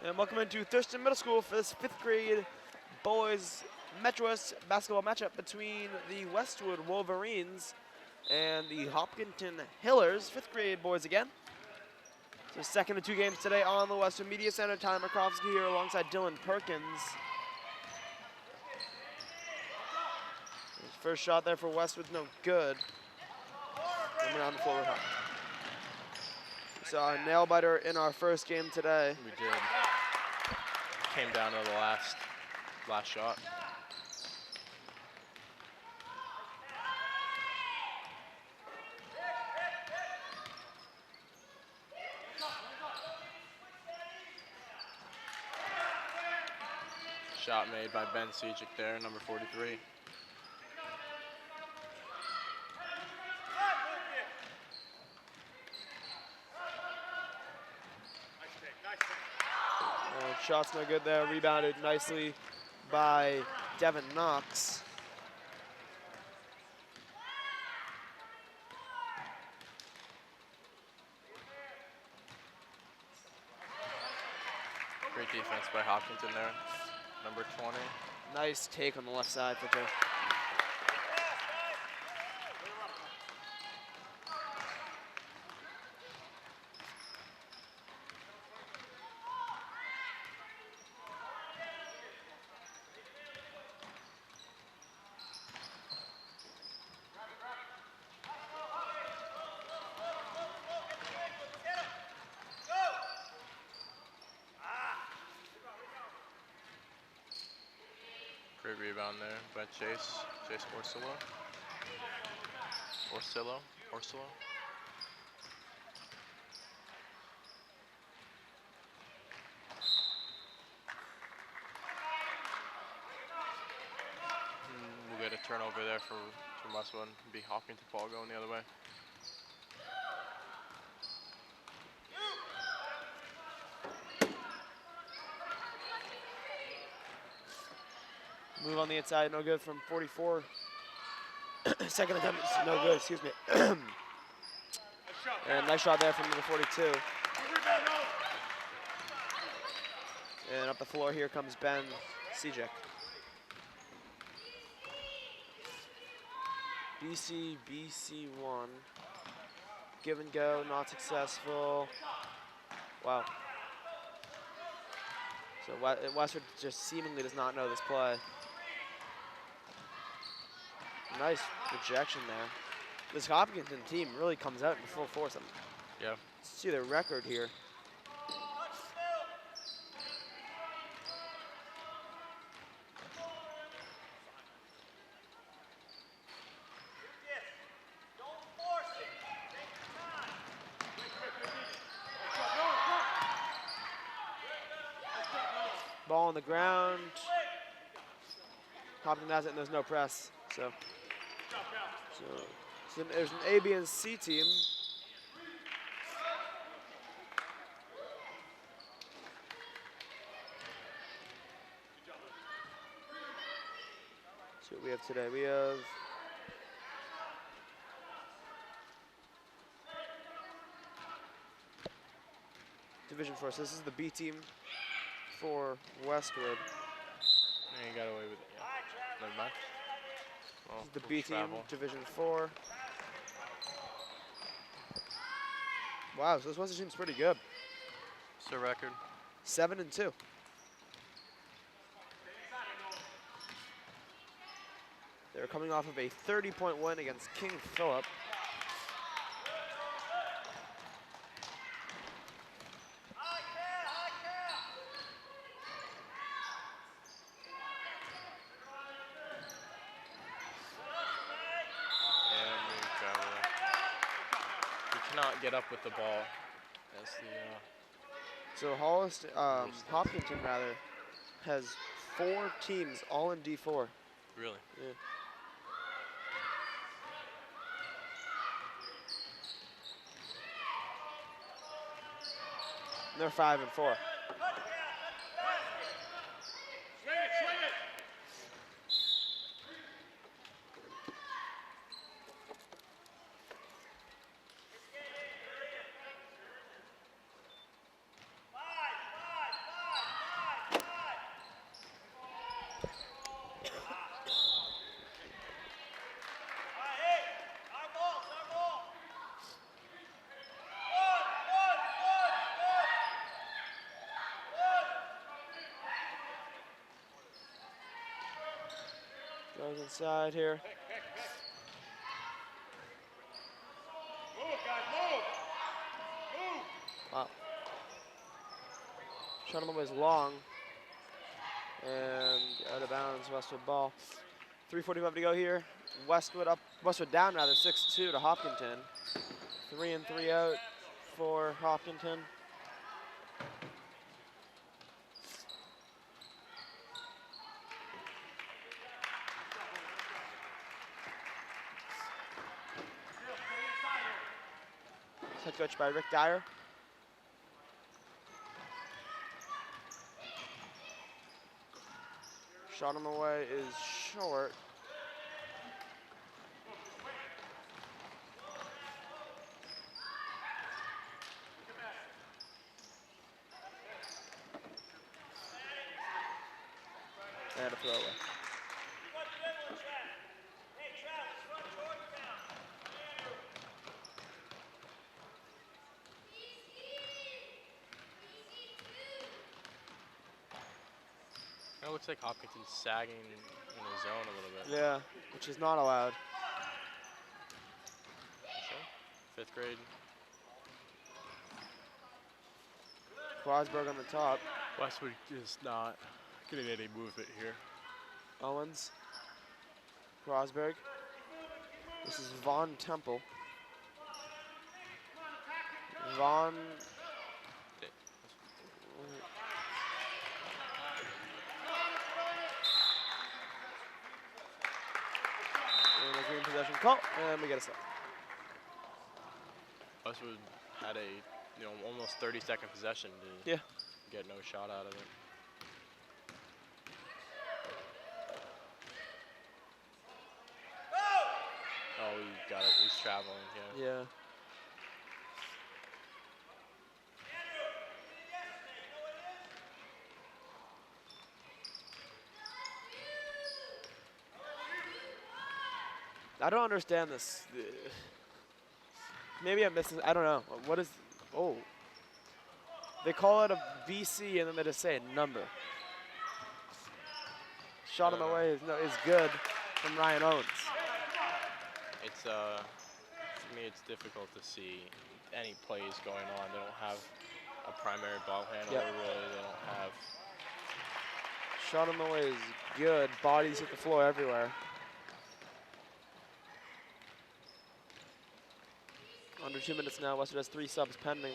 And welcome into Thurston Middle School for this 5th grade boys Metro West basketball matchup between the Westwood Wolverines and the Hopkinton Hillers, 5th grade boys again. So second of 2 games today on the Westwood Media Center. Tyler Markowski here alongside Dylan Perkins. His first shot there for Westwood's no good. Coming on the floor with Hop. Saw a nail biter in our first game today. We did. Came down to the last shot. Shot made by Ben Sejic there, number 43. Shot's no good there, rebounded nicely by Devin Knox. Great defense by Hopkinton there, number 20. Nice take on the left side for Joe. Great rebound there by Chase Orsillo. We'll get a turnover there from Westwood. Be Hopkinton ball going the other way. Move on the inside, no good from 44. Second attempt, no good, excuse me. And nice shot there from number 42. And up the floor here comes Ben Sejic. BC1. Give and go, not successful. Wow. So Westwood just seemingly does not know this play. Nice rejection there. This Hopkinton team really comes out in full force. Yeah. Let's see their record here. Ball on the ground. Hopkinton has it and there's no press. So there's an A, B, and C team. See what we have today. We have Division 4. So this is the B team for Westwood. And you got away with it. Yeah. Never mind. Well, This is the B team, Division 4. Wow, so this Westwood team's pretty good. What's the record? 7-2. They're coming off of a 30-point win against King Philip. Cannot get up with the ball. That's the. So Hopkinton rather has 4 teams all in D4. Really? Yeah. And they're 5-4. Goes inside here. Wow. Shot on the way is long. And out of bounds, Westwood ball. 3:45 to go here. Westwood down rather, 6-2 to Hopkinton. 3 and 3 out for Hopkinton. Head coached by Rick Dyer. Shot on the way is short. And a throwaway. It looks like Hopkinton's sagging in the zone a little bit. Yeah, which is not allowed. So, 5th grade. Crosberg on the top. Westwood is not getting any movement here. Owens. Crosberg. This is Von Temple. Von. And a green possession call, and we get a stop. Westwood had a almost 30-second possession to Yeah. get no shot out of it. Oh, he got it. He's traveling. Yeah. Yeah. I don't understand this. Maybe I'm missing. I don't know. What is? Oh. They call it a BC and then they just say a number. Shot on the way is good from Ryan Owens. It's for me, it's difficult to see any plays going on. They don't have a primary ball handler. Yep. Really, they don't have. Shot on the way is good. Bodies hit the floor everywhere. Under 2 minutes now. Westwood has 3 subs pending.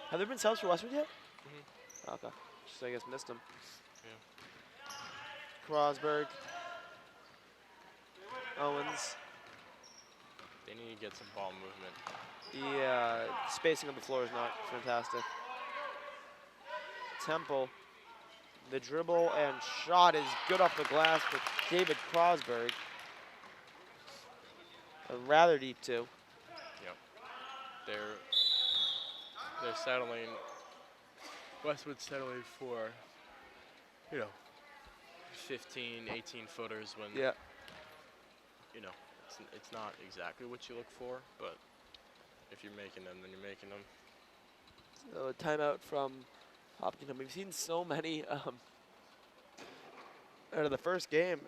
Have there been subs for Westwood yet? Mm-hmm. Okay. Just I guess missed them. Yeah. Crosberg. Owens. They need to get some ball movement. The spacing of the floor is not fantastic. Temple. The dribble and shot is good off the glass for David Crosberg. A rather deep too. Yep. They're settling. Westwood's settling for, 15, 18 footers when. Yeah. It's not exactly what you look for, but if you're making them, then you're making them. So a timeout from Hopkinton. We've seen so many out of the first game,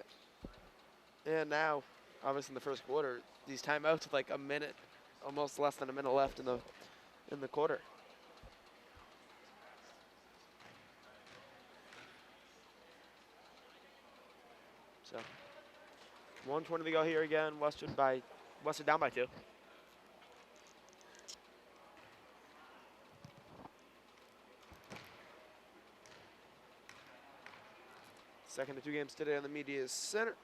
and now, obviously in the first quarter, these timeouts with like a minute, almost less than a minute left in the quarter. So 1:20 to go here again. Westwood down by 2. Second of 2 games today on the media center.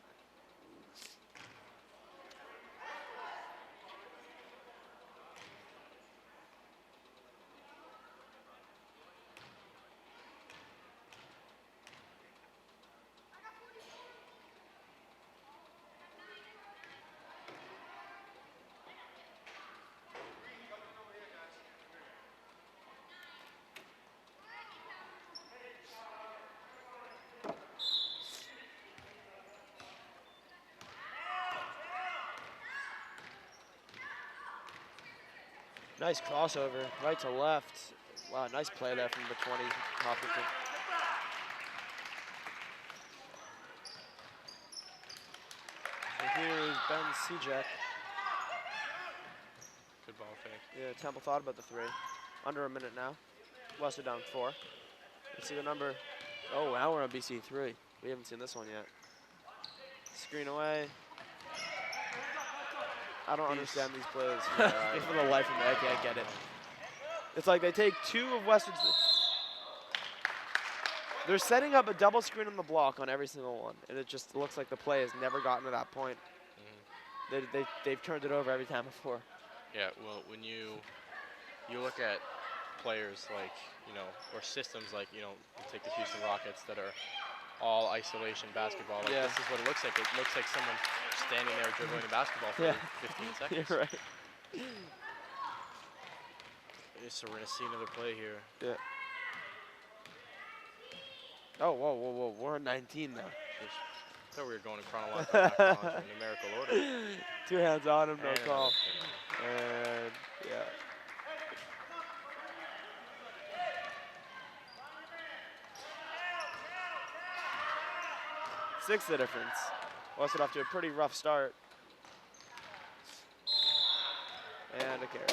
Nice crossover, right to left. Wow, nice play there from the 20, Hopkinton. Ben Sejak. Good ball fake. Yeah, Temple thought about the 3. Under a minute now. West are down 4. Let's see the number. Oh, now we're on BC 3. We haven't seen this one yet. Screen away. I don't understand these plays. Yeah, For the life of me, I can't get it. It's like they take 2 of Western's. They're setting up a double screen on the block on every single one, and it just looks like the play has never gotten to that point. They've turned it over every time before. Yeah, well, when you look at players like, or systems like, you take the Houston Rockets that are all isolation basketball. Like, this is what it looks like. It looks like someone standing there dribbling a basketball for 15 seconds. You're right. So we're going to see another play here. Yeah. Oh, whoa. We're on 19 now. I thought we were going in chronological numerical order. 2 hands on him, no And call. And, yeah. Six the difference. Westwood off to a pretty rough start. And a carry.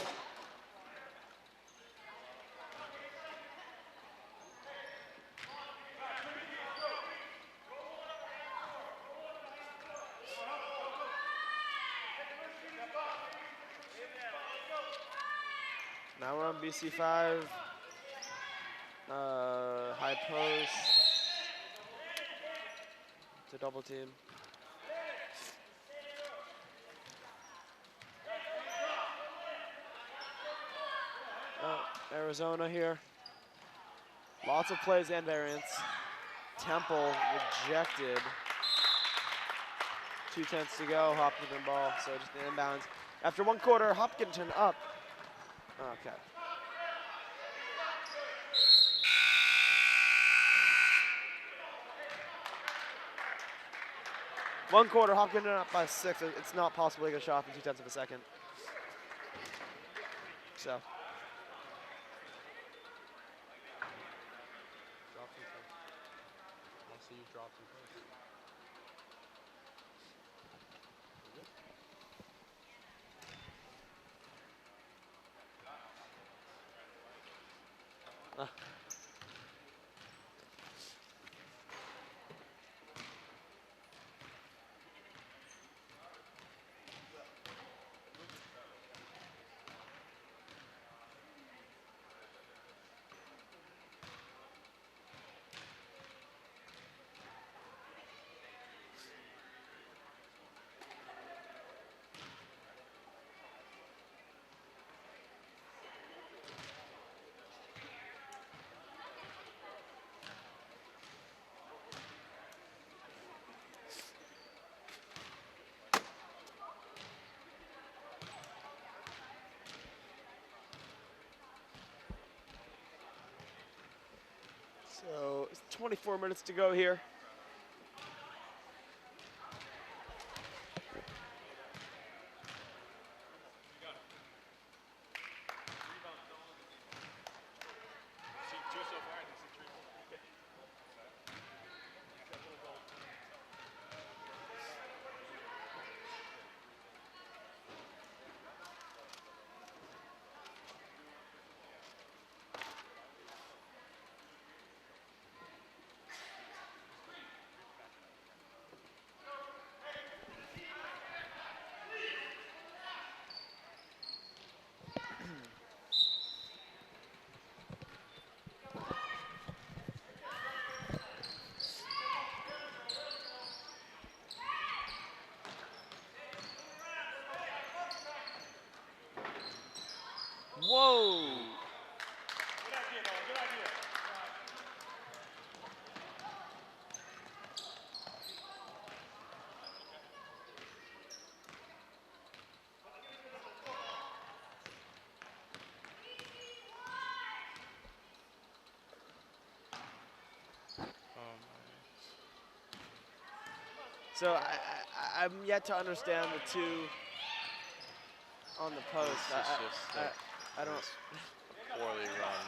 Now we're on BC 5. High post. To double team. Arizona here. Lots of plays and variants. Temple rejected. 2:10 to go. Hopkinton ball, so just an inbounds. After 1 quarter, Hopkinton up. Okay. One quarter, Hopkinton up by 6. It's not possible to get a shot in 2/10 of a second. So. Drop some first. I want to see you drop some first. So, it's 24 minutes to go here. Whoa! So I'm yet to understand the 2 on the post. I don't. Poorly run.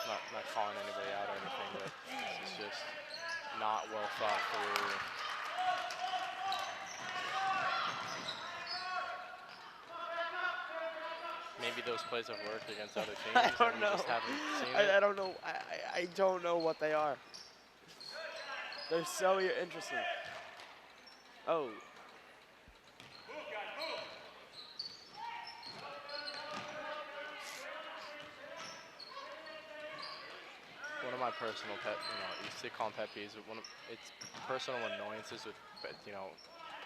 Not calling anybody out or anything, but it's just not well thought through. maybe those plays have worked against other teams, I don't and we know. just haven't seen it. I don't know. I don't know what they are. They're so interesting. Oh. One of my personal you used to call them pet peeves, but it's personal annoyances with,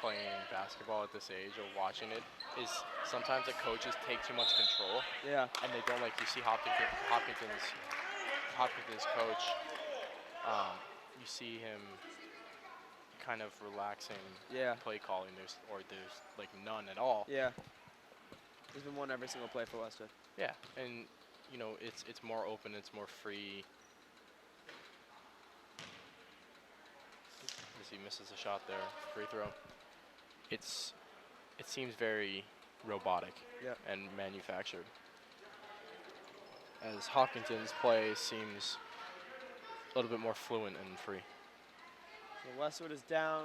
playing basketball at this age or watching it is sometimes the coaches take too much control. Yeah. And they don't, like, you see Hopkinton's coach, you see him kind of relaxing play calling. There's like none at all. Yeah. There's been one every single play for Westwood. Yeah, and it's more open, it's more free. As he misses a shot there, free throw. It seems very robotic and manufactured. As Hopkinton's play seems a little bit more fluent and free. So Westwood is down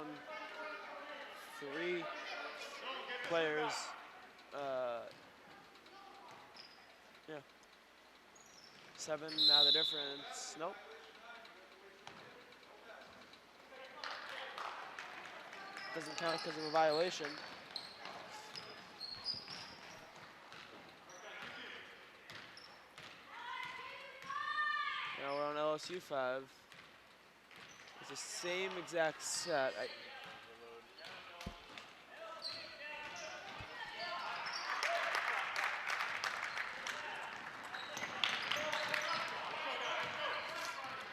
3 players. 7 now the difference. Nope. Doesn't count because of a violation. Now we're on LSU 5. It's the same exact set.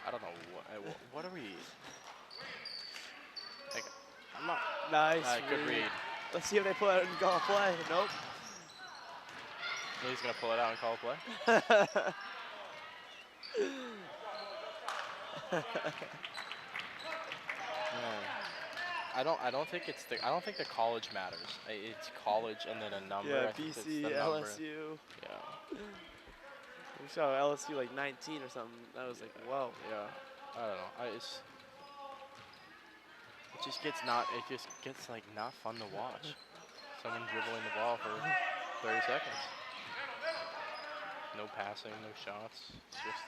I don't know what are we? Like, I'm not. Nice. Good read. Let's see if they pull it out and call a play. Nope. He's gonna pull it out and call a play. I don't think the college matters. It's college and then a number. Yeah, I think it's BC, the number. LSU. Yeah. We saw LSU like 19 or something. That was like, whoa. Yeah. I don't know. It just gets like not fun to watch. Someone dribbling the ball for 30 seconds. No passing, no shots. It's just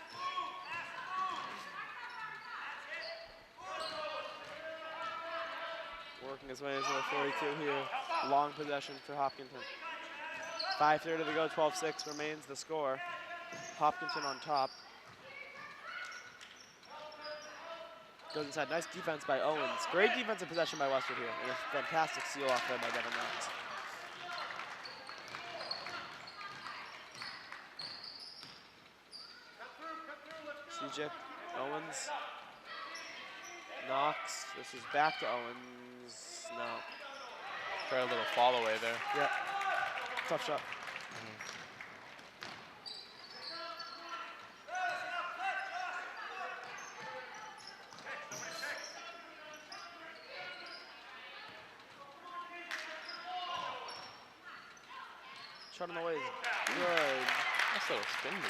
working his way into the 42 here. Long possession for Hopkinton. 5:30 to go, 12-6 remains the score. Hopkinton on top. Goes inside. Nice defense by Owens. Great defensive possession by Westwood here. And a fantastic seal off there by Devin Owens. CJ Owens. Knox. This is back to Owens. No. try a little fall away there. Yep. Tough shot. Shot on the way is good. Nice little spin move.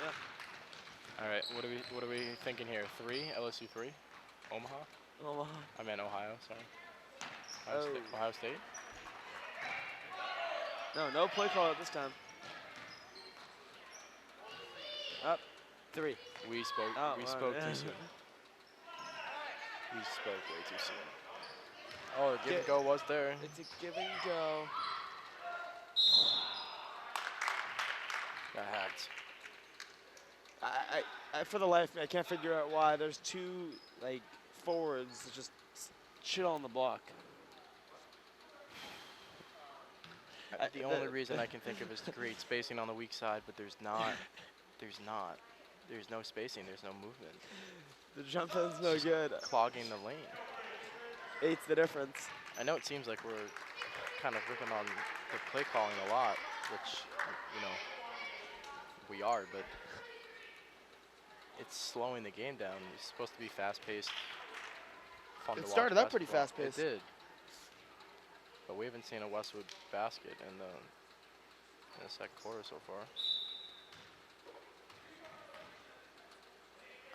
Yeah. All right, what are we thinking here? 3, LSU 3, Omaha. Omaha. I meant Ohio. Sorry. Ohio State. No play call at this time. Up 3. We spoke. Oh, we wow, spoke yeah. too soon. We spoke way too soon. Oh, the give and go was there. It's a give and go. Got hacked. I for the life of me, I can't figure out why there's 2 like forwards that just chill on the block. The only reason I can think of is to create spacing on the weak side, but there's not. There's no spacing. There's no movement. The jump is no good. Clogging the lane. 8's the difference. I know it seems like we're kind of ripping on the play calling a lot, which, we are, but it's slowing the game down. It's supposed to be fast-paced, fun to watch. It started out pretty basketball. fast-paced. It did. But we haven't seen a Westwood basket in the second quarter so far.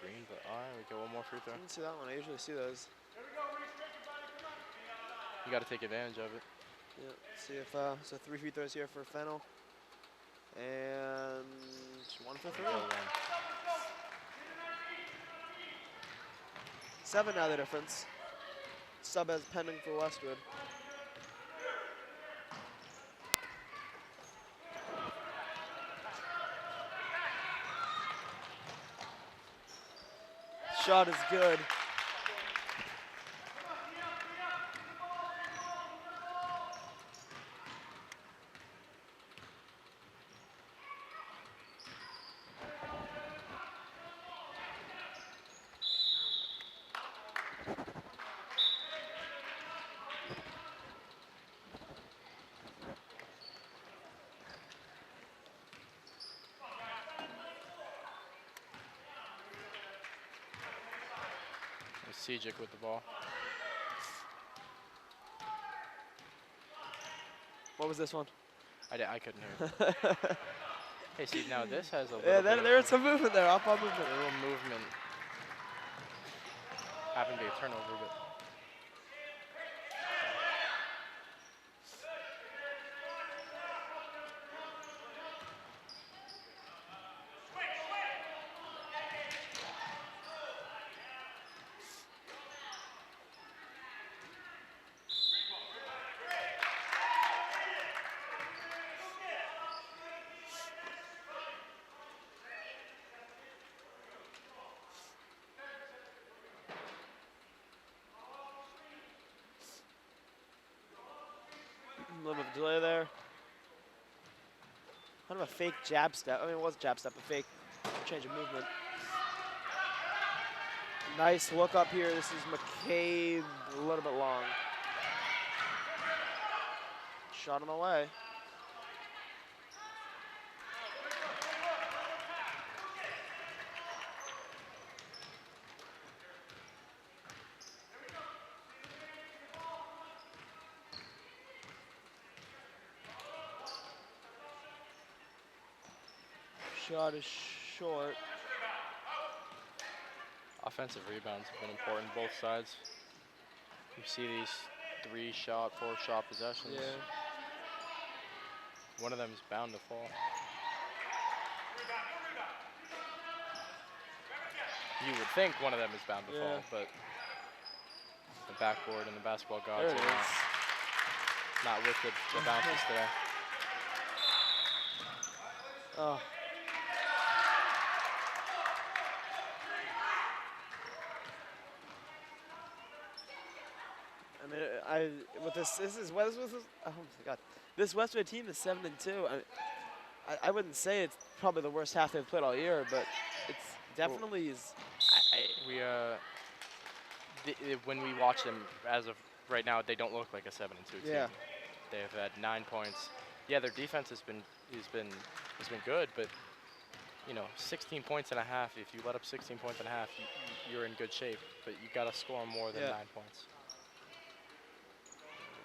Green, but we get one more free throw. I didn't see that one. I usually see those. You got to take advantage of it. Yeah, let's see if so 3 free throws here for Fennel. And 1 for 3. 7 now the difference. Sub as pending for Westwood. Shot is good. Sejic with the ball. What was this one? I couldn't hear. Hey, see, now this has a little Yeah, bit there's some movement there, off-ball movement. a little movement. Happened to be a turnover, but A little bit of delay there. Kind of a fake jab step. I mean, it was a jab step, a fake change of movement. Nice look up here. This is McCabe, a little bit long. Shot on the way. Shot is short. offensive rebounds have been important both sides. You see these 3-shot, 4-shot possessions. Yeah. One of them is bound to fall. You would think one of them is bound to fall, but the backboard and the basketball gods There it are is. not with the bounces today. Oh. I mean, with this is Westwood. Oh my God, this Westwood team is 7-2. I wouldn't say it's probably the worst half they've played all year, but it's definitely is. When we watch them as of right now, they don't look like a 7-2 team. Yeah. They've had 9 points. Yeah, their defense has been good, but 16 points and a half. If you let up 16 points and a half, you're in good shape. But you got to score more than 9 points.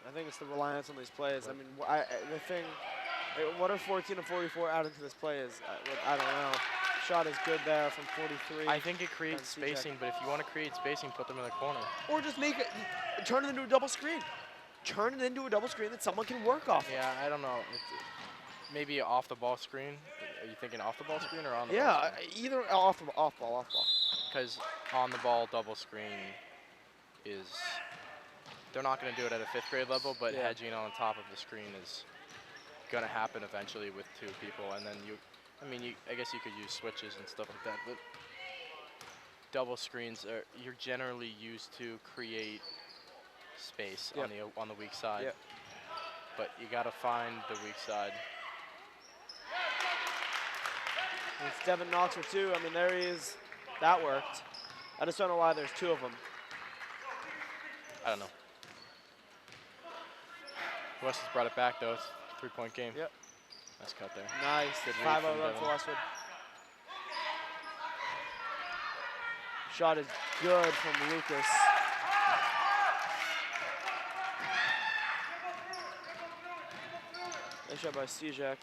I think it's the reliance on these plays. I mean, the thing, what are 14 and 44 added to this play is, I don't know. Shot is good there from 43. I think it creates spacing, but if you want to create spacing, put them in the corner. Or just turn it into a double screen. Turn it into a double screen that someone can work off. Yeah, I don't know. Maybe off the ball screen. Are you thinking off the ball screen or on the ball screen? Yeah, either off ball. Because on the ball double screen is, they're not going to do it at a 5th grade level, but hedging on top of the screen is going to happen eventually with 2 people. And then I guess you could use switches and stuff like that, but double screens you're generally used to create space on the weak side. Yep. But you got to find the weak side. It's Devin Knox for 2. I mean, there he is. That worked. I just don't know why there's 2 of them. I don't know. West has brought it back, though. It's a 3-point game. Yep. Nice cut there. Nice. Good 5-0 read run from for Devin. Westwood. Shot is good from Lucas. Nice shot by Stejek.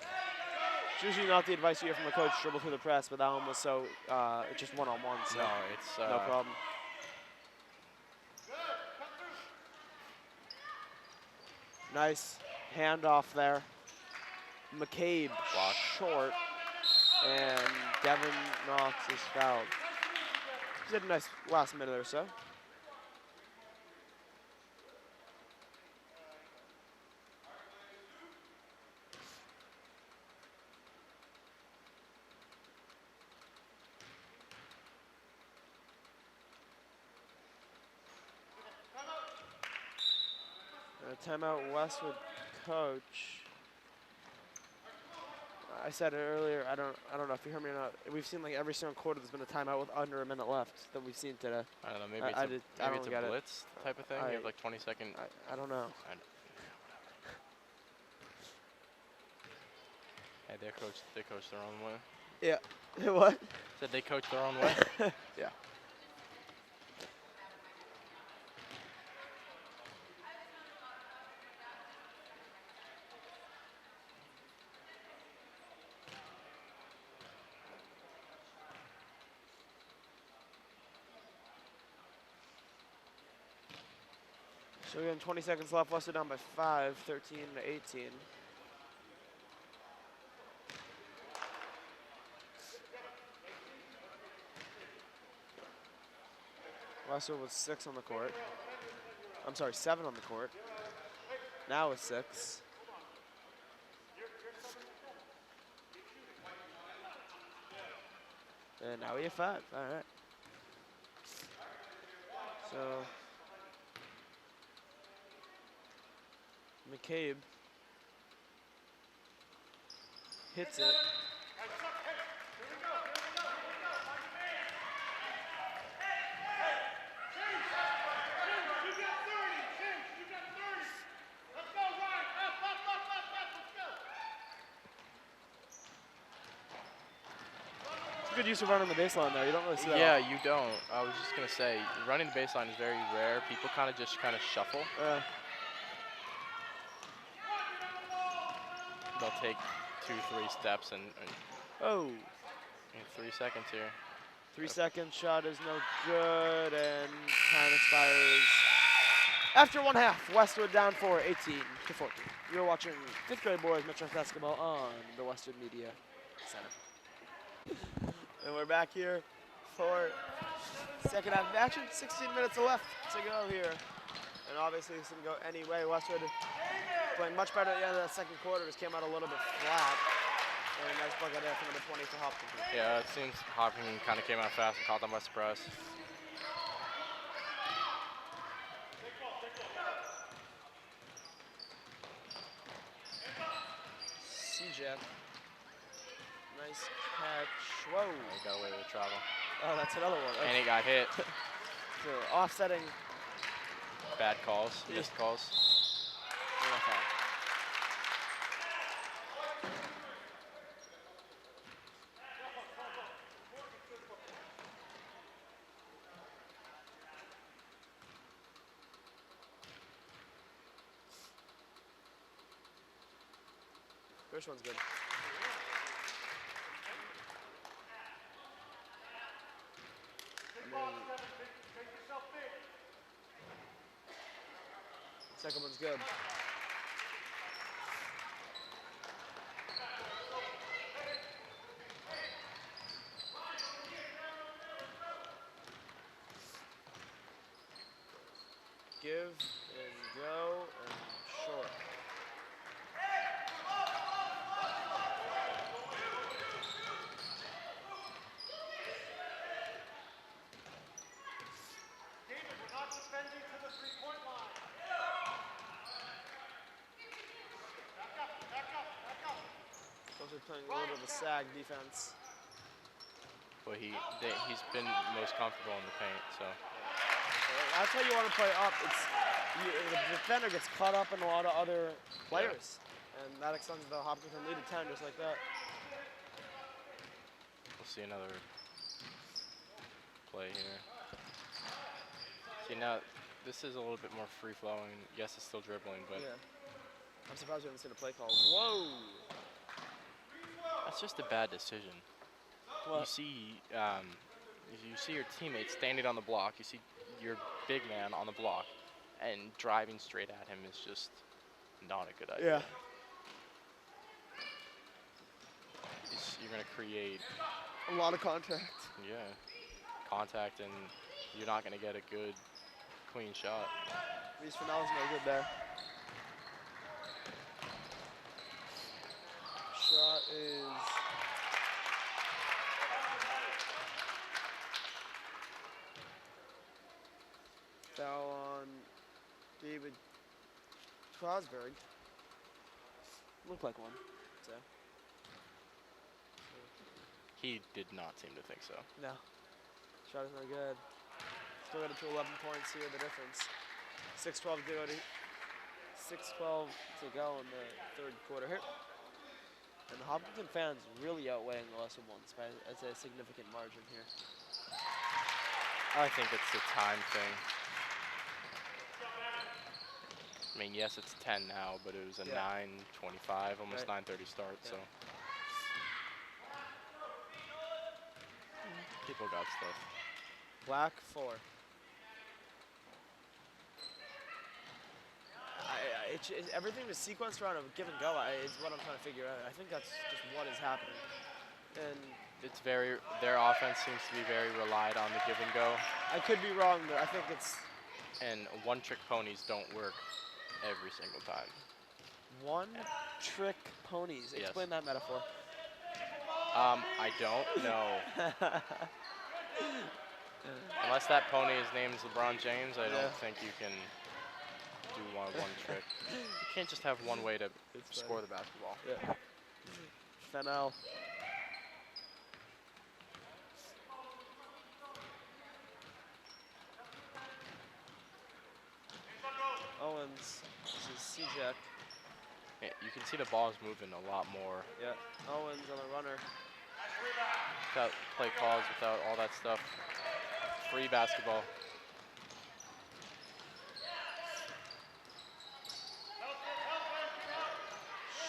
It's usually not the advice you hear from a coach, dribble through the press, but that one was so, just one-on-one, so No, it's no problem. Nice. handoff there. McCabe Block. short, and Devin Knox is fouled. He did a nice last minute or so. Timeout Westwood coach. I said it earlier. I don't know if you heard me or not. We've seen like every single quarter there's been a timeout with under a minute left that we've seen today. I don't know. Maybe it's a blitz type of thing. You have like 20-second. I don't know. Hey, they coach their own way. Yeah. What? Said they coach their own way. Yeah. So we have 20 seconds left. Westwood down by 5, 13-18. Westwood was 6 on the court. I'm sorry, 7 on the court. Now it's 6. And now we have 5. All right. So McCabe hits it. Good use of running the baseline there. You don't really see that. Yeah, you don't. I was just gonna say, running the baseline is very rare. People kind of shuffle. They'll take 2-3 steps and Oh. in 3 seconds here. 3 second shot is no good, and time expires. After 1/2, Westwood down for 18-14. You're watching 5th grade boys Metro basketball on the Westwood Media Center. And we're back here for second half of action. 16 minutes left to go here. And obviously this can go any way. Westwood playing much better at the end of that second quarter. Just came out a little bit flat. And a nice bucket there from number 20 for Hopkinton. Yeah, it seems Hopkinton kind of came out fast and caught them by surprise. C-Jet. Nice catch. Whoa. He got away with the travel. Oh, that's another one. And he got hit. So offsetting. Bad calls, missed calls. First one's good. Second one's good. Give and go and short. Playing a little bit of a sag defense. Well, he's been most comfortable in the paint, so. That's how you want to play up. The defender gets caught up in a lot of other players, and that extends the Hopkinton lead to 10 just like that. We'll see another play here. See, now this is a little bit more free-flowing. Yes, it's still dribbling, but. Yeah. I'm surprised we haven't seen a play call. Whoa! That's just a bad decision. What? You see your teammate standing on the block. You see your big man on the block, and driving straight at him is just not a good idea. Yeah. You're going to create, A lot of contact. contact, and you're not going to get a good, clean shot. Reese Fennell's no good there. Shot is foul on David Crosberg. Looked like one. So He did not seem to think so. no. Shot is no good. Still got it to 11 points here, the difference. 6:12 to go to 6:12 to go in the third quarter here. And the Hopkinton fans really outweighing the lesser ones by I'd say a significant margin here. I think it's a time thing. I mean, yes, it's 10 now, but it was a 9:25, almost 9:30 start, so. People got stuff. Black 4. Everything was sequenced around a give and go. Is what I'm trying to figure out. I think that's just what is happening. And It's very, their offense seems to be very relied on the give and go. I could be wrong, but I think it's And one-trick ponies don't work every single time. one-trick ponies. Yes. Explain that metaphor. I don't know. Unless that pony's name is LeBron James, I don't think you can do one trick. You can't just have one way to score the basketball. Yeah. Fennell. Owens. This is C-Jack. Yeah, you can see the ball's moving a lot more. Yeah. Owens on the runner. Without play calls, without all that stuff. Free basketball.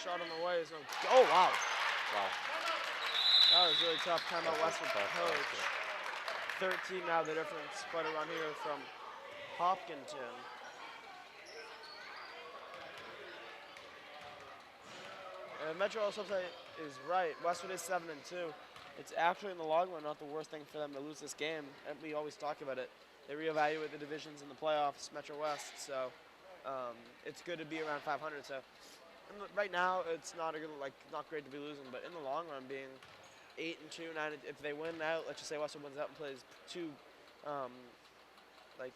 Shot on the way is no. Oh wow. Wow. That was really tough. Timeout Westwood tough, coach. 13 now the difference. Quite a run here from Hopkinton. Metro also is right. Westwood is 7-2. It's actually in the long run not the worst thing for them to lose this game. And we always talk about it. They reevaluate the divisions in the playoffs, Metro West. So it's good to be around 500. So right now it's not not great to be losing, but in the long run, being 8-2, 9, if they win out, let's just say Westwood wins out and plays two like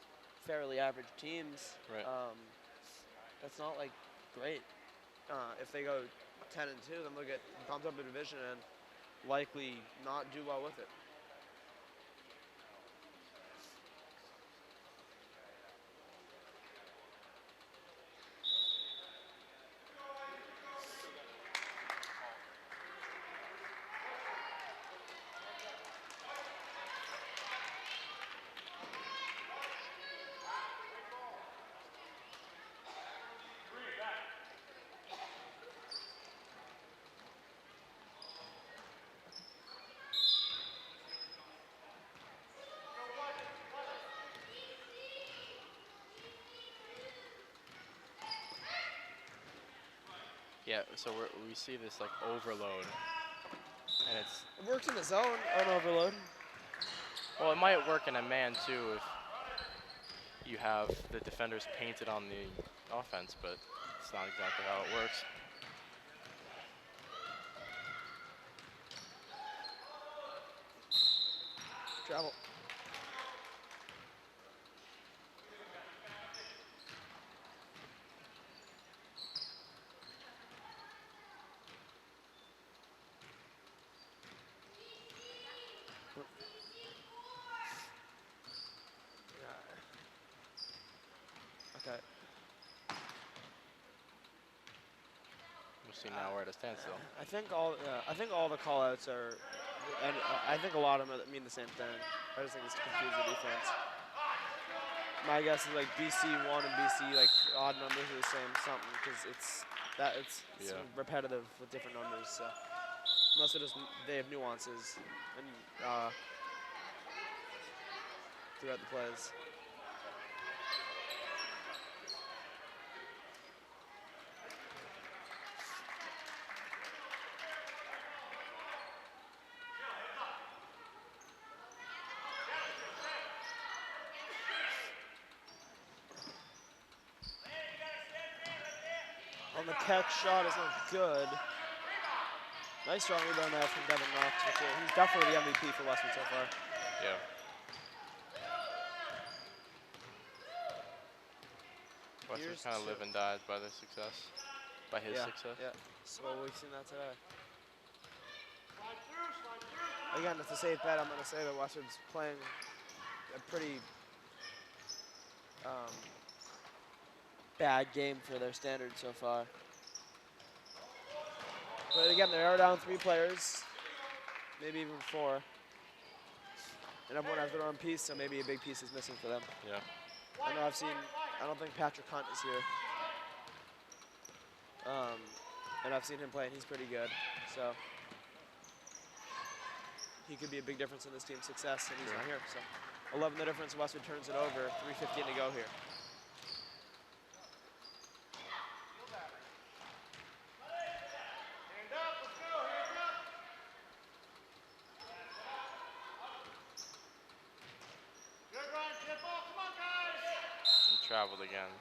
fairly average teams. Right. That's not like great. If they go 10-2, then they'll get bumped up a division and likely not do well with it. Yeah, so we see this like overload, and It works in the zone on overload. well, it might work in a man too if you have the defenders painted on the offense, but it's not exactly how it works. Travel. Okay. We'll see now we're at a standstill. I think all the callouts are, and I think a lot of them mean the same thing. I just think it's to confuse the defense. My guess is like BC 1 and BC like odd numbers are the same something because it's repetitive with different numbers. So unless they have nuances and throughout the plays. on the catch. Shot is not good. Nice strong rebound there from Devin Knox. He's definitely the MVP for Westwood so far. Yeah. Westwood kind of live and died by their success, by his success. Yeah, so we've seen that today. Again, it's a safe bet. I'm going to say that Westwood's playing a pretty bad game for their standards so far. But again, they are down 3 players, maybe even 4. And everyone has their own piece, so maybe a big piece is missing for them. Yeah. I don't think Patrick Hunt is here. And I've seen him play, and he's pretty good. So he could be a big difference in this team's success, and he's not here. So 11 the difference. Westwood turns it over. 3:15 to go here. He traveled again.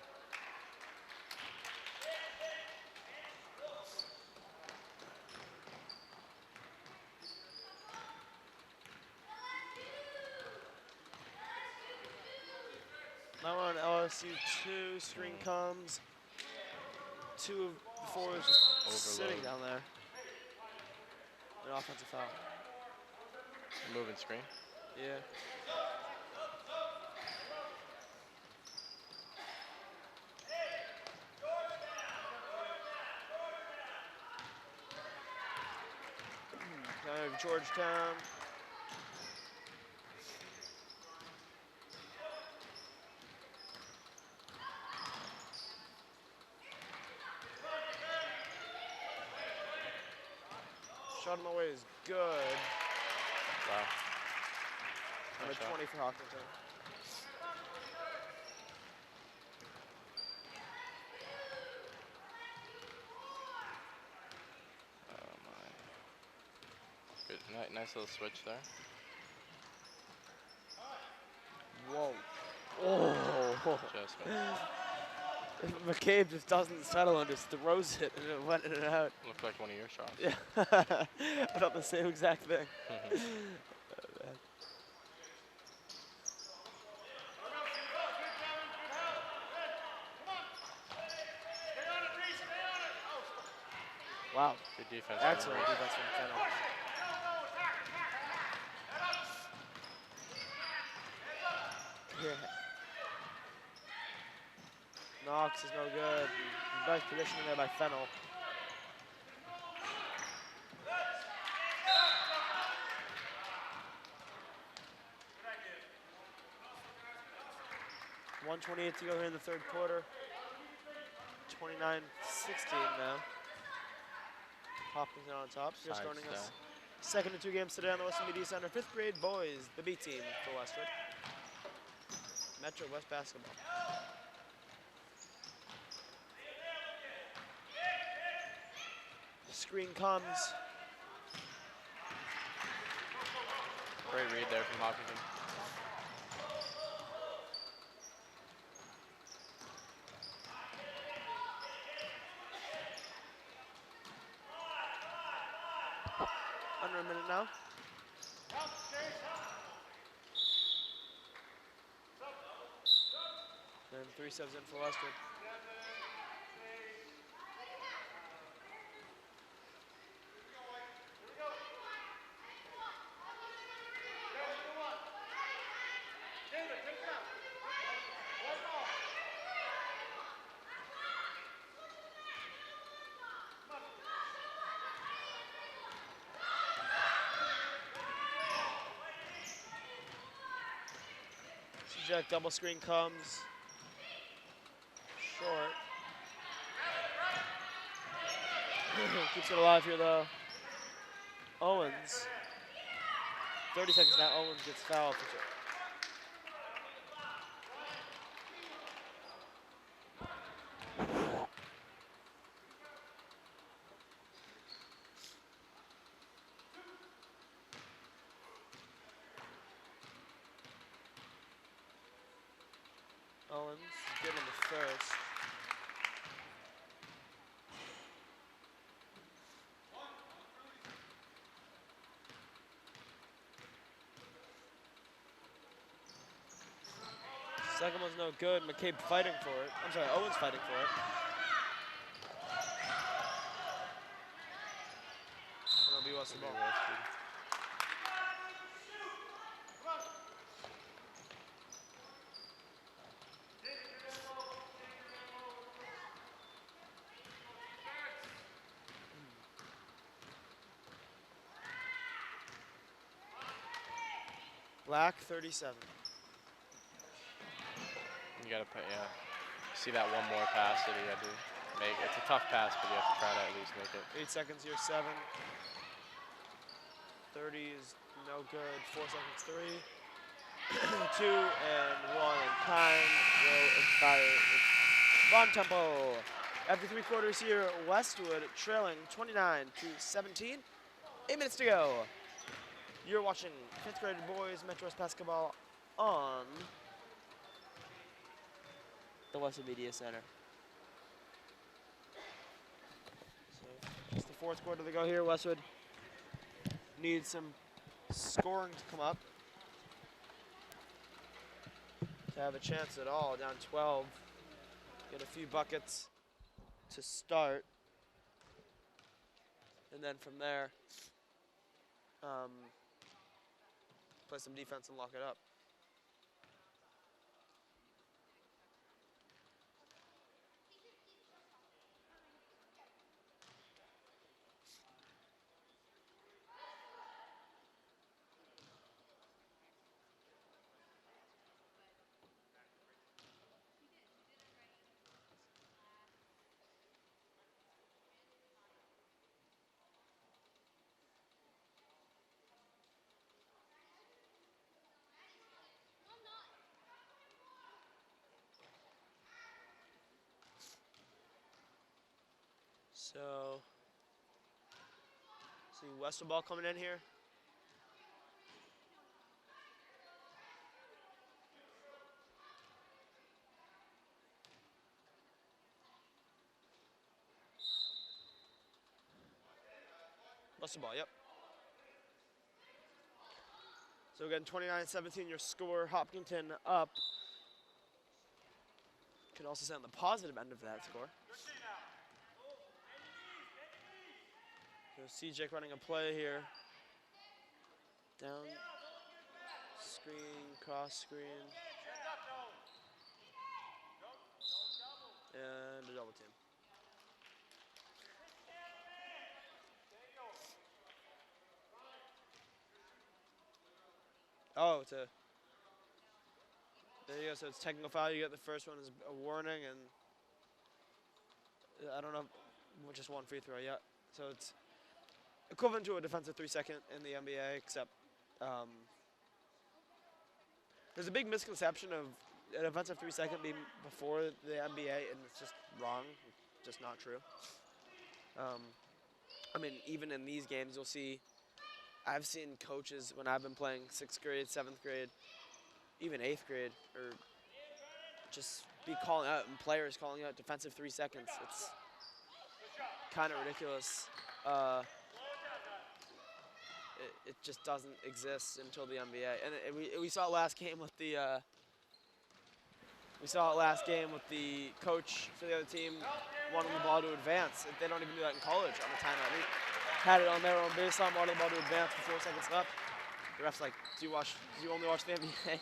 Now we're on LSU 2. Screen comes. 2 of the 4 is just sitting down there. An offensive foul. Moving screen. Yeah. Kind of Georgetown. Shot on the way is good. Wow. Number 20 for Hopkinton. Oh my. Good, nice little switch there. Whoa. Oh. Just missed. McCabe just doesn't settle and just throws it, and it went in and out. Looked like one of your shots. Yeah. I thought the same exact thing. Wow. Good defense. Excellent defense from Fennel. Yeah. Knox is no good. Nice positioning there by Fennel. .128 to go here in the third quarter. 29-16 now. Hopkinton on top. Just starting us second in 2 games today on the Western Media Center. 5th grade boys, the B team for Westwood. Metro West basketball. Screen comes. Great read there from Hopkinton. Under a minute now. And 3 subs in for Westwood. Jack double screen comes. Short. Keeps it alive here though. Owens. 30 seconds now. Owens gets fouled. Owens is good on the first. Second one's no good. McCabe fighting for it. I'm sorry, Owen's fighting for it. It'll be Westwood ball. Black 37. You gotta put, yeah. See that one more pass that you had to make. It's a tough pass, but you have to try to at least make it. 8 seconds here, 7. 30 is no good. 4 seconds, 3. 2 and 1, and time will expire. Bond tempo. After 3 quarters here, Westwood trailing 29-17. 8 minutes to go. You're watching 5th grade boys Metro West basketball on the Westwood Media Center. So just the 4th quarter to go here. Westwood needs some scoring to come up to have a chance at all. Down 12. Get a few buckets to start. And then from there, play some defense and lock it up. So, see Westwood ball coming in here. Westwood ball, yep. So again, 29-17 your score. Hopkinton up. Could also say on the positive end of that score. So CJ running a play here. Down, screen, cross screen. And a double team. Oh, it's a, there you go, so it's technical foul. You get the first one as a warning, and I don't know, just one free throw yet. So it's equivalent to a defensive 3-second in the NBA, except there's a big misconception of an offensive 3-second being before the NBA, and it's just wrong, just not true. I mean, even in these games, you'll see, I've seen coaches when I've been playing 6th grade, 7th grade, even 8th grade, or just be calling out, and players calling out defensive 3 seconds. It's kind of ridiculous. It just doesn't exist until the NBA, and we saw it last game with the coach for the other team wanting the ball to advance. They don't even do that in college on the timeout. We had it on their own baseline, wanted the ball to advance with 4 seconds left. The ref's like, do you only watch the NBA?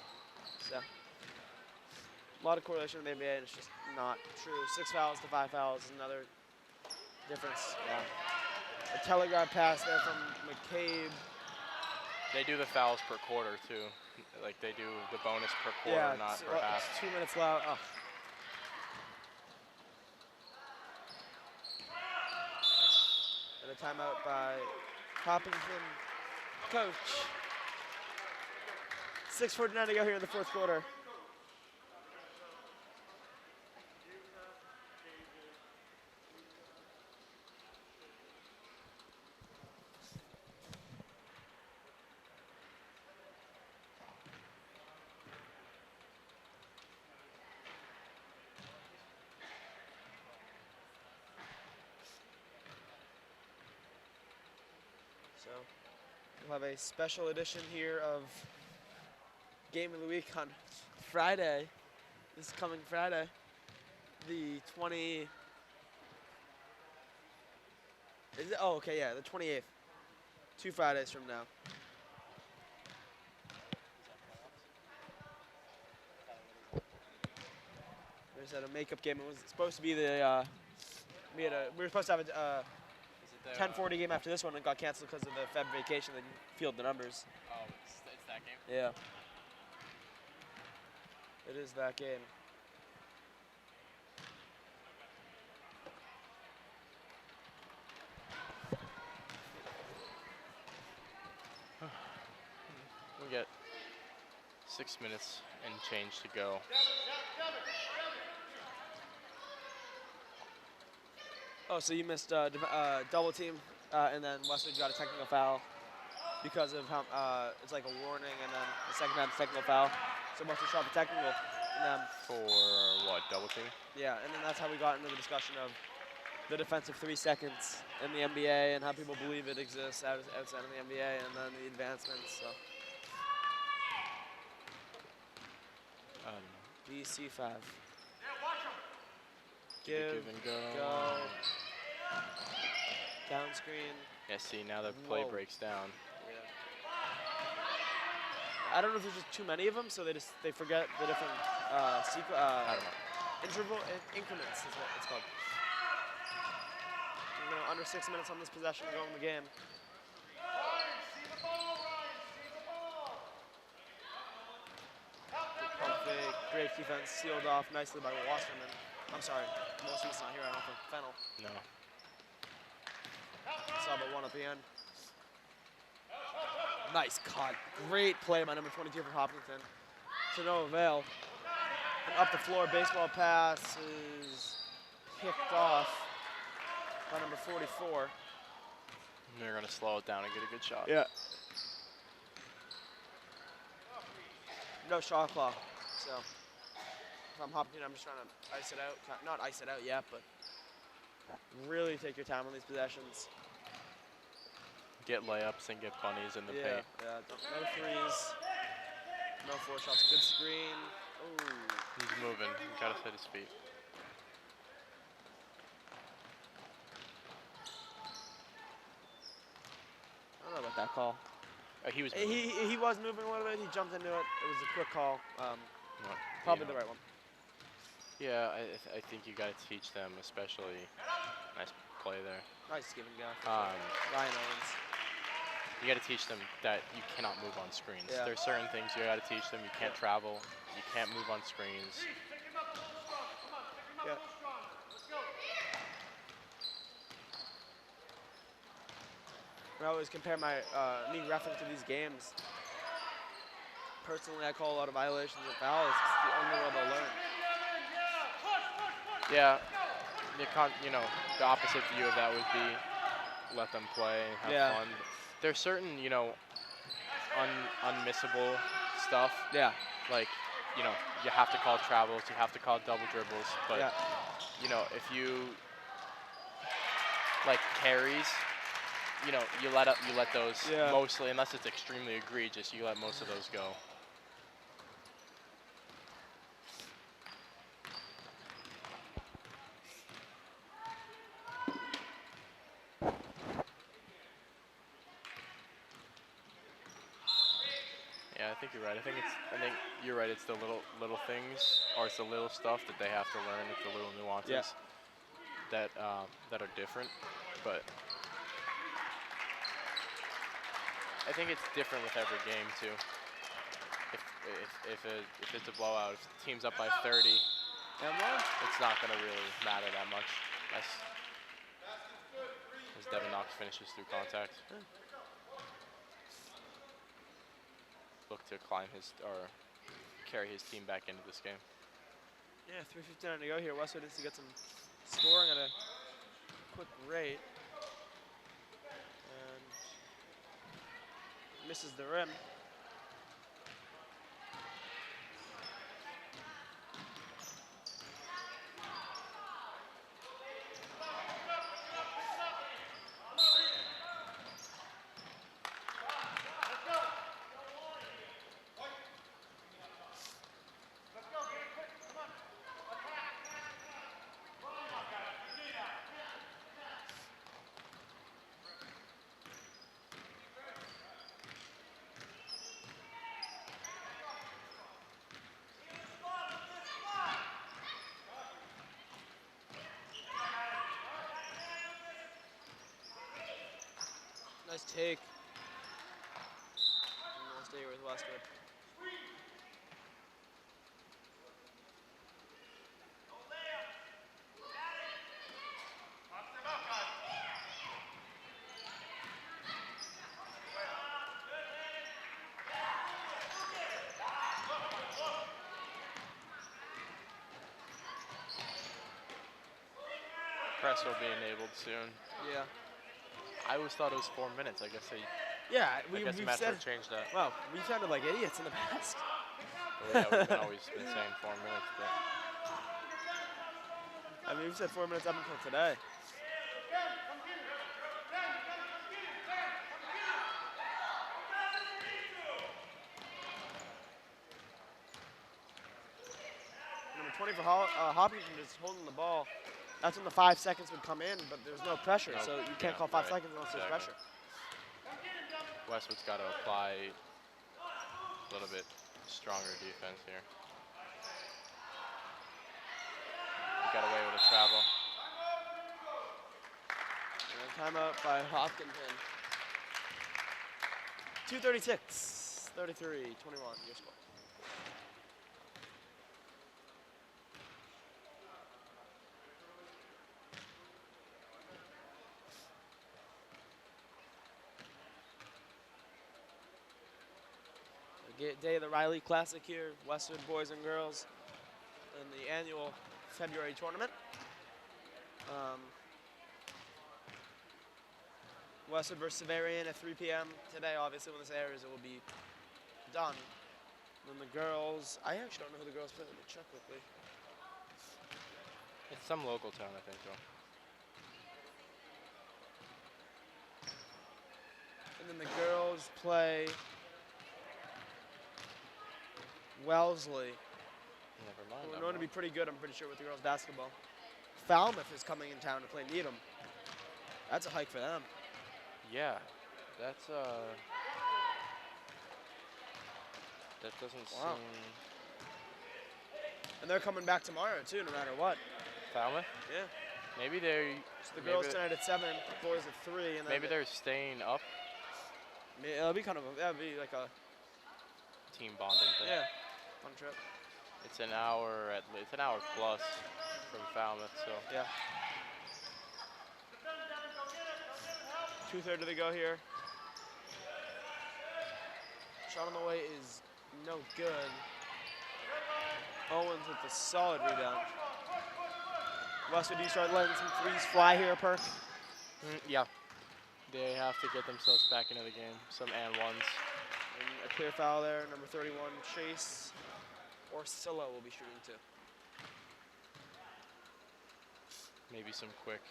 So a lot of correlation with the NBA, and it's just not true. 6 fouls to 5 fouls is another difference. A telegraph pass there from McCabe. They do the fouls per quarter too. Like they do the bonus per quarter, not per half. 2 minutes left. Oh. And a timeout by Hopkinton. Coach. 6:49 to go here in the 4th quarter. So we'll have a special edition here of Game of the Week on Friday This coming Friday, the 20. Is it? Oh, okay, yeah, the 28th. 2 Fridays from now. We just had a makeup game. It was supposed to be the. We were supposed to have a 10:40 game after this one, and got canceled because of the Feb vacation. They didn't field the numbers. Oh, it's that game? Yeah. It is that game. We get 6 minutes and change to go. Oh, so you missed double team, and then Westwood got a technical foul because of how it's like a warning, and then the second time it's technical foul. So Westwood shot the technical, and then For what, double team? yeah, and then that's how we got into the discussion of the defensive 3 seconds in the NBA and how people believe it exists outside of the NBA, and then the advancements. So DC5. Give and go. Down screen. Yeah, see, now the play Whoa. breaks down. Yeah. I don't know if there's just too many of them, so they forget the different I don't know. interval increments is what it's called. You know, under 6 minutes on this possession to go in the game. Good pump fake, great defense, sealed off nicely by Wasserman. I'm sorry, Wasserman's not here, I don't think. Fennel. No. Saw the one at the end. Nice cut. Great play by number 22 for Hopkinton. To no avail. And up the floor, baseball pass is picked off by number 44. And they're going to slow it down and get a good shot. Yeah. No shot clock. So if I'm Hopkinton, I'm just trying to ice it out. Not ice it out yet, but really take your time on these possessions. Get layups and get bunnies in the paint. Yeah, no threes, no 4 shots. Good screen. Ooh. He's moving. He's got to hit his feet. I don't know about that call. He was moving. He was moving a little bit. He jumped into it. It was a quick call. No, Probably you know, the right one. Yeah, I think you got to teach them, especially. Nice play there. Nice give and go. Ryan Owens. You got to teach them that you cannot move on screens. Yeah. There's certain things you got to teach them. You can't travel. You can't move on screens. Yeah. I always compare me referring to these games. Personally, I call a lot of violations of fouls. It's the only way they'll learn. Yeah, the opposite view of that would be let them play and have fun. There's certain, unmissable stuff. Yeah. Like, you have to call travels, you have to call double dribbles, but if you like carries, you let those mostly, unless it's extremely egregious, you let most of those go. Yeah, I think you're right. I think you're right. It's the little things, or it's the little stuff that they have to learn. It's the little nuances that are different. But I think it's different with every game too. If it's a blowout, if the team's up by 30, it's not going to really matter that much. As Devin Knox finishes through contact. Look to climb or carry his team back into this game. Yeah, 3:59 to go here. Westwood needs to get some scoring at a quick rate. And misses the rim. nice take. Nice take with Westwood. Press will be enabled soon. Yeah. I always thought it was 4 minutes. I guess Yeah, I guess we've Metro said. changed that. Well, we sounded like idiots in the past. Well, yeah, we've always been saying 4 minutes, but I mean, we've said 4 minutes up until today. Number 20 for Hopkinton is holding the ball. That's when the 5 seconds would come in, but there's no pressure, Nope. so you can't Yeah, call 5 right. seconds unless there's Exactly. pressure. Westwood's got to apply a little bit stronger defense here. He got away with a travel. And timeout by Hopkinton. 2:36, 33-21, your score. Day of the Riley Classic here, Westwood boys and girls, in the annual February tournament. Westwood versus Severian at 3 p.m. today. Obviously, when this airs, it will be done. Then the girls, I actually don't know who the girls play. Let me check quickly. It's some local town, I think, though. And then the girls play Wellesley. Never mind. Who are known to be pretty good, I'm pretty sure, with the girls' basketball. Falmouth is coming in town to play Needham. That's a hike for them. Yeah, that's that doesn't Wow. seem. And they're coming back tomorrow, too, no matter what. Falmouth? Yeah. Maybe they're. So the girls tonight at 7, boys at 3. And then Maybe they're staying up. It'll be kind of that'll be like a Team bonding thing. yeah, fun trip. It's an hour it's an hour plus from Falmouth, so. Yeah. 2:30 to go here. Shot on the way is no good. Owens with a solid rebound. Westwood, do you start letting some threes fly here, Perk? Yeah. They have to get themselves back into the game. Some and ones. And a clear foul there, number 31, Chase. Or Silla will be shooting too. Maybe some quick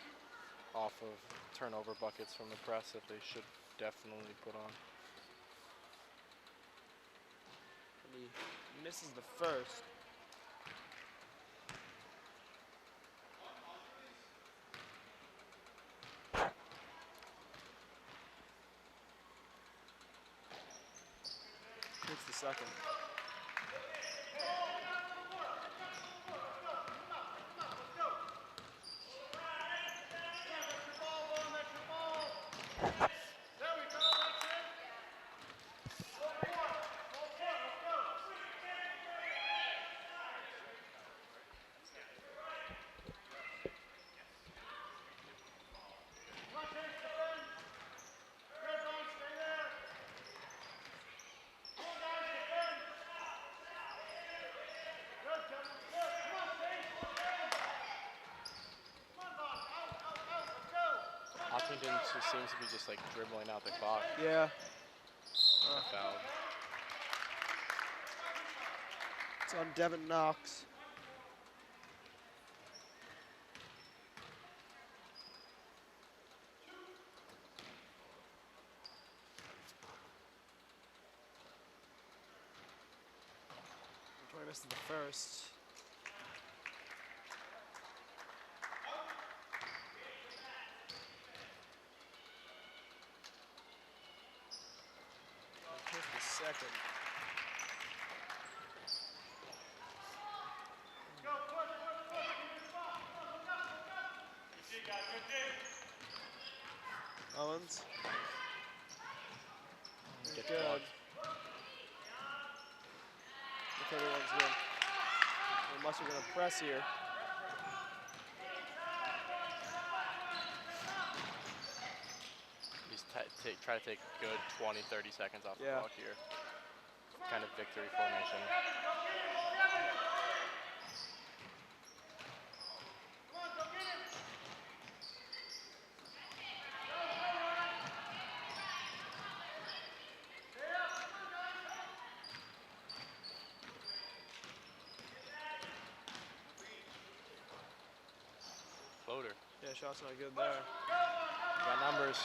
off of turnover buckets from the press that they should definitely put on. And he misses the first. Takes the second. Hopkinton just seems to be just like dribbling out the clock. Yeah. Fouled. It's on Devin Knox. Troy misses the first. Here's the second. Owens. 31's good. And Westwood going to press here. Try to take good 20, 30 seconds off the Yeah. clock here. Kind of victory formation. Floater. Yeah, shot's not good there. Got numbers.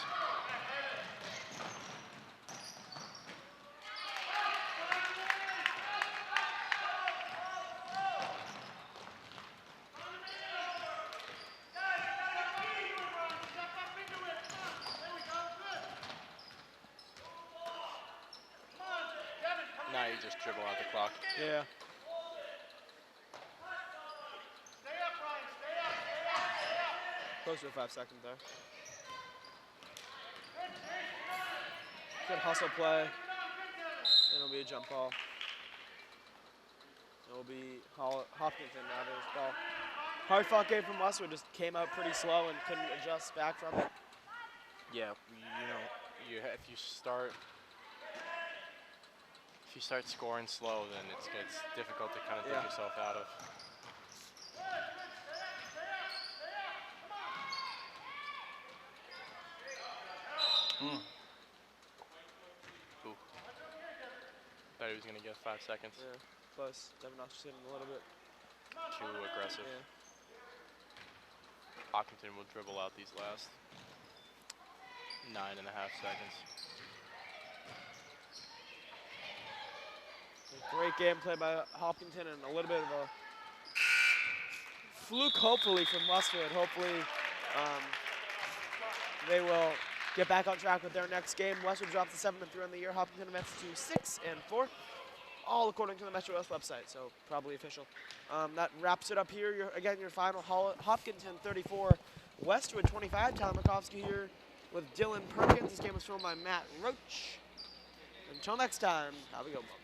Now you just dribble out the clock. Yeah. Closer to 5 seconds there. Good hustle play. Then it'll be a jump ball. It'll be Hopkinton now to his ball. Hard fought game from Westwood, just came out pretty slow and couldn't adjust back from it. Yeah, if you start scoring slow, then it's difficult to kind of dig yourself out of. Ooh. Thought he was gonna get 5 seconds. Yeah, close. Devin Osterson a little bit. Too aggressive. Yeah. Hopkinton will dribble out these last 9.5 seconds. Great game played by Hopkinton and a little bit of a fluke, hopefully, from Westwood. Hopefully, they will get back on track with their next game. Westwood drops to 7-3 on the year. Hopkinton advances to 6-4, all according to the Metro West website, so probably official. That wraps it up here. Again, your final Hopkinton 34, Westwood 25. Tyler Makovsky here with Dylan Perkins. This game was filmed by Matt Roach. Until next time, have a good one.